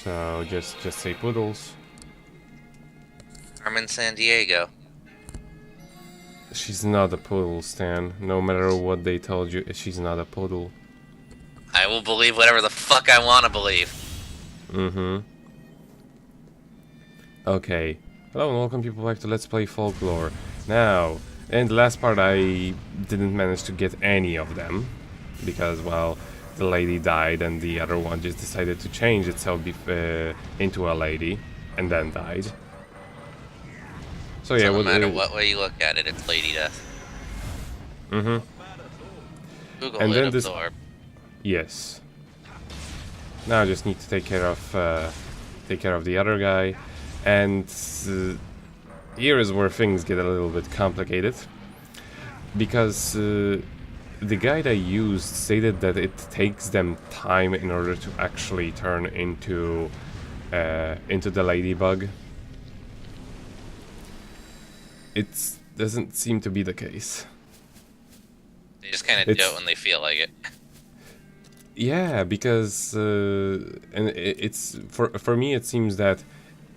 So just say poodles. Carmen San Diego. She's not a poodle, Stan. No matter what they told you, she's not a poodle. I will believe whatever the fuck I want to believe. Mm-hmm. Okay. Hello and welcome people back to Let's Play Folklore. Now, in the last part I didn't manage to get any of them. Because, well, the lady died and the other one just decided to change itself into a lady. And then died. So yeah, So no matter what way you look at it, it's Lady Death. Mm-hmm. Google And it, then this... absorb. Yes. Now I just need to take care of the other guy, and here is where things get a little bit complicated, because the guide I used stated that it takes them time in order to actually turn into the ladybug. It doesn't seem to be the case. They just kind of do it when they feel like it. Yeah, because and it's for me it seems that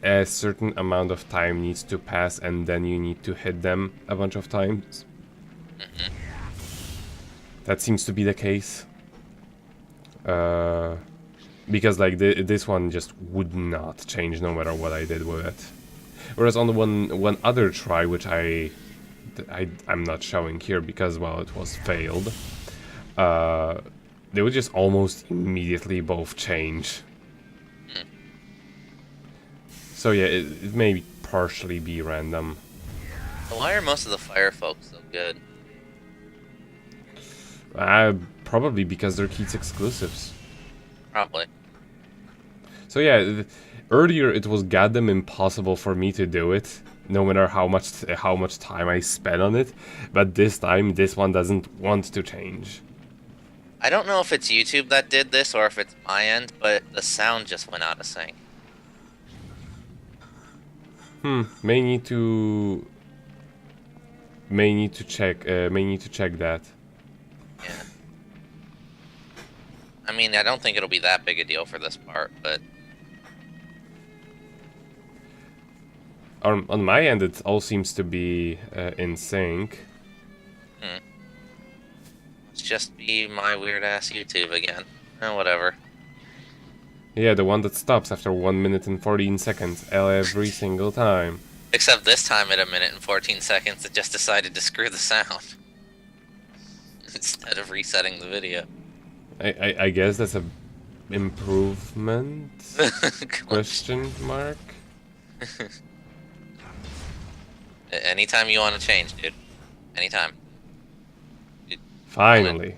a certain amount of time needs to pass and then you need to hit them a bunch of times. Mm-hmm. That seems to be the case. Because like this one just would not change no matter what I did with it. Whereas on the one other try, which I'm not showing here because, well, it was failed. They would just almost immediately both change. Mm. So yeah, it may partially be random. But why are most of the fire folks so good? Probably because they're Keats exclusives. Probably. So yeah, earlier it was goddamn impossible for me to do it, no matter how much time I spent on it. But this time, this one doesn't want to change. I don't know if it's YouTube that did this or if it's my end, but the sound just went out of sync. May need to check that. Yeah. I mean, I don't think it'll be that big a deal for this part, but On my end, it all seems to be in sync. it's just be my weird ass YouTube again. Whatever. Yeah, the one that stops after 1 minute and 14 seconds every single time. Except this time at 1 minute and 14 seconds, it just decided to screw the sound. Instead of resetting the video. I guess that's a improvement? Question mark? Anytime you want to change, dude. Anytime. Finally.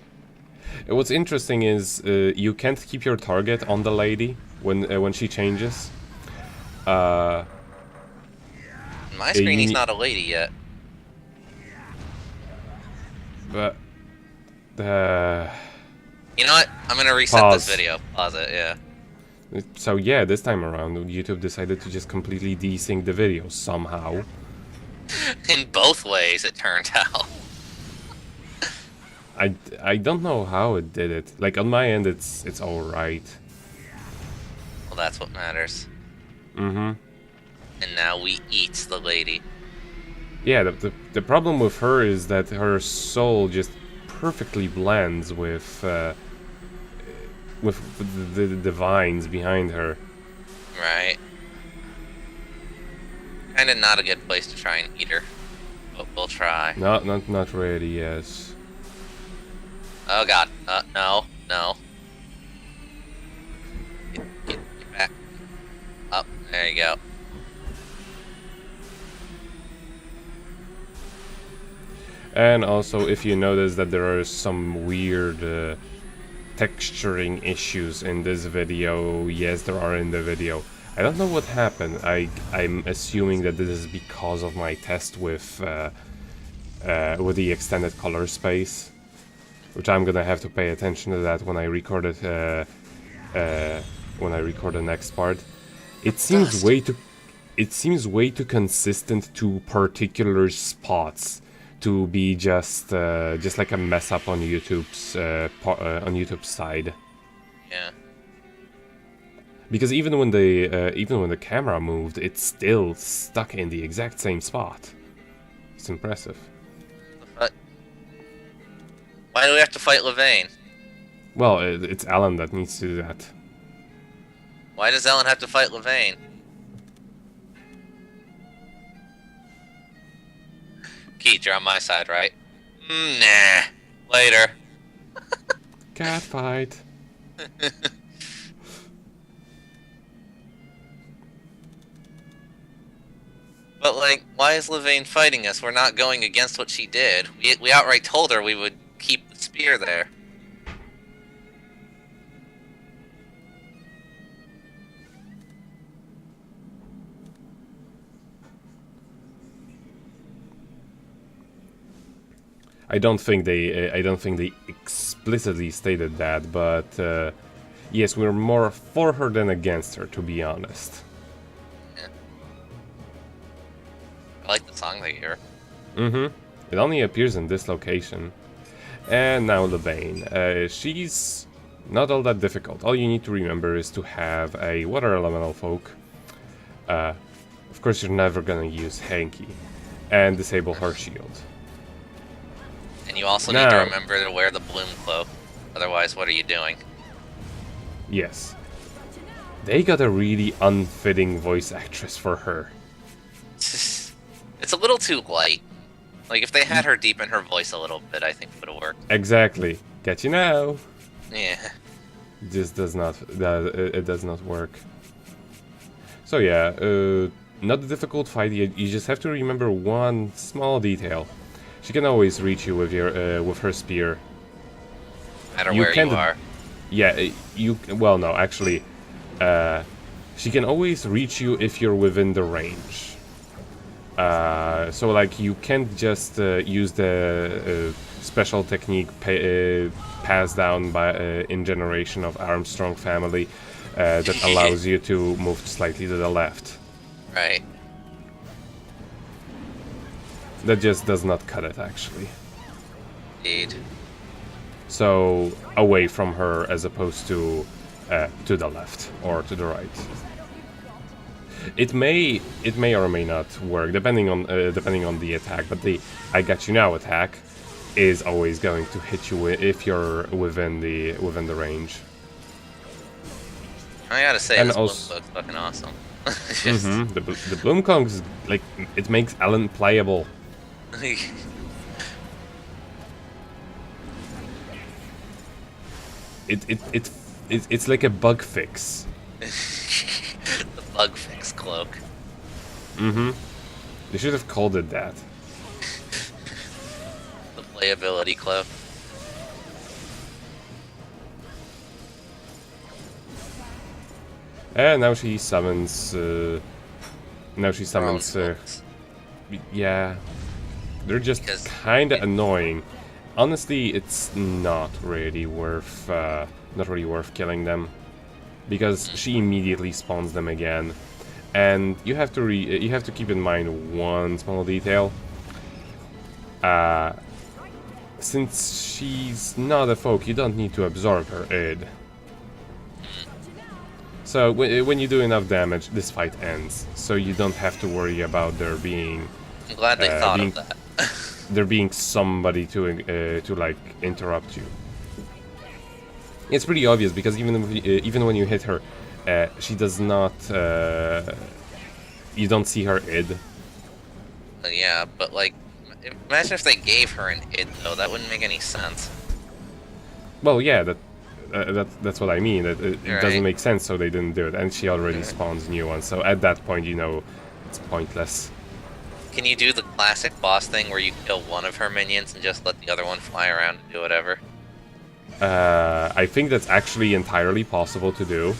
What's interesting is you can't keep your target on the lady when she changes. On my screen, he's not a lady yet. But you know what? I'm gonna reset this video. Pause it. Yeah. So yeah, this time around, YouTube decided to just completely desync the video somehow. In both ways, it turned out. I don't know how it did it. Like on my end, it's all right. Well, that's what matters. Mm-hmm. And now we eat the lady. Yeah, the problem with her is that her soul just perfectly blends with the vines behind her. Right. Kind of not a good place to try and eat her, but we'll try. Not really. Yes. Oh god. No. Get back. Up. There you go. And also, if you notice that there are some weird texturing issues in this video, yes, there are in the video. I don't know what happened. I'm assuming that this is because of my test with the extended color space, which I'm gonna have to pay attention to that when I record it. When I record the next part, it seems way too consistent to particular spots to be just like a mess up on YouTube's side. Yeah. Because even when the camera moved, it's still stuck in the exact same spot. It's impressive. But why do we have to fight Levain? Well, it's Alan that needs to do that. Why does Ellen have to fight Levain? Keith, you're on my side, right? Nah. Later. Cat fight. But, like, why is Levain fighting us? We're not going against what she did. We outright told her we would keep the spear there. I don't think they explicitly stated that, but yes, we're more for her than against her, to be honest. Yeah. I like the song they hear. It only appears in this location. And now Levain. She's not all that difficult. All you need to remember is to have a water elemental folk. Of course, you're never gonna use Hanky, and disable her shield. And you also need to remember to wear the bloom cloak. Otherwise, what are you doing? Yes. They got a really unfitting voice actress for her. It's a little too light. Like, if they had her deepen her voice a little bit, I think it would have worked. Exactly. Get you now. Yeah. This does not. It does not work. So yeah, not a difficult fight. You just have to remember one small detail. She can always reach you with your with her spear. No matter where you are. Yeah, you. Well, no, actually, she can always reach you if you're within the range. So like you can't just use the special technique passed down by in generation of Armstrong family that allows you to move slightly to the left. Right. That just does not cut it, actually. Indeed. So away from her as opposed to the left or to the right. It may or may not work depending on the attack, but the "I got you now" attack is always going to hit you if you're within the range. I gotta say, And this also, looks fucking awesome. the bloom cloak is like it makes Ellen playable. It's like a bug fix. The bug fix cloak. They should have called it that. The playability cloak. And now she summons. Yeah, they're just kind of annoying. Honestly, it's not really worth killing them, because she immediately spawns them again, and you have to keep in mind one small detail. Since she's not a folk, you don't need to absorb her id. So when you do enough damage, this fight ends. So you don't have to worry about there being. I'm glad they thought of that. There being somebody to like interrupt you. It's pretty obvious because even when you hit her, she does not. You don't see her id. Yeah, but like, imagine if they gave her an id though. That wouldn't make any sense. Well, yeah, that's what I mean. It Right. doesn't make sense, so they didn't do it. And she already spawns new ones, so at that point, you know, it's pointless. Can you do the classic boss thing where you kill one of her minions and just let the other one fly around and do whatever? I think that's actually entirely possible to do.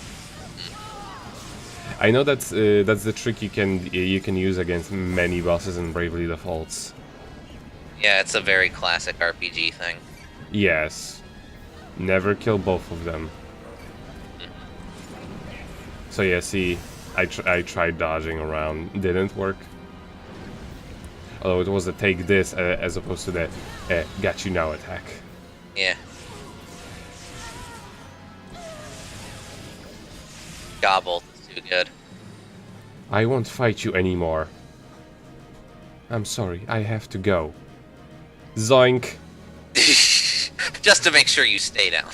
I know that's the trick you can use against many bosses in Bravely Defaults. Yeah, it's a very classic RPG thing. Yes. Never kill both of them. So yeah, see, I tried dodging around, didn't work. Although it was a take this as opposed to the got you now attack. Yeah. Gobble is too good. I won't fight you anymore. I'm sorry, I have to go. Zoink! Just to make sure you stay down.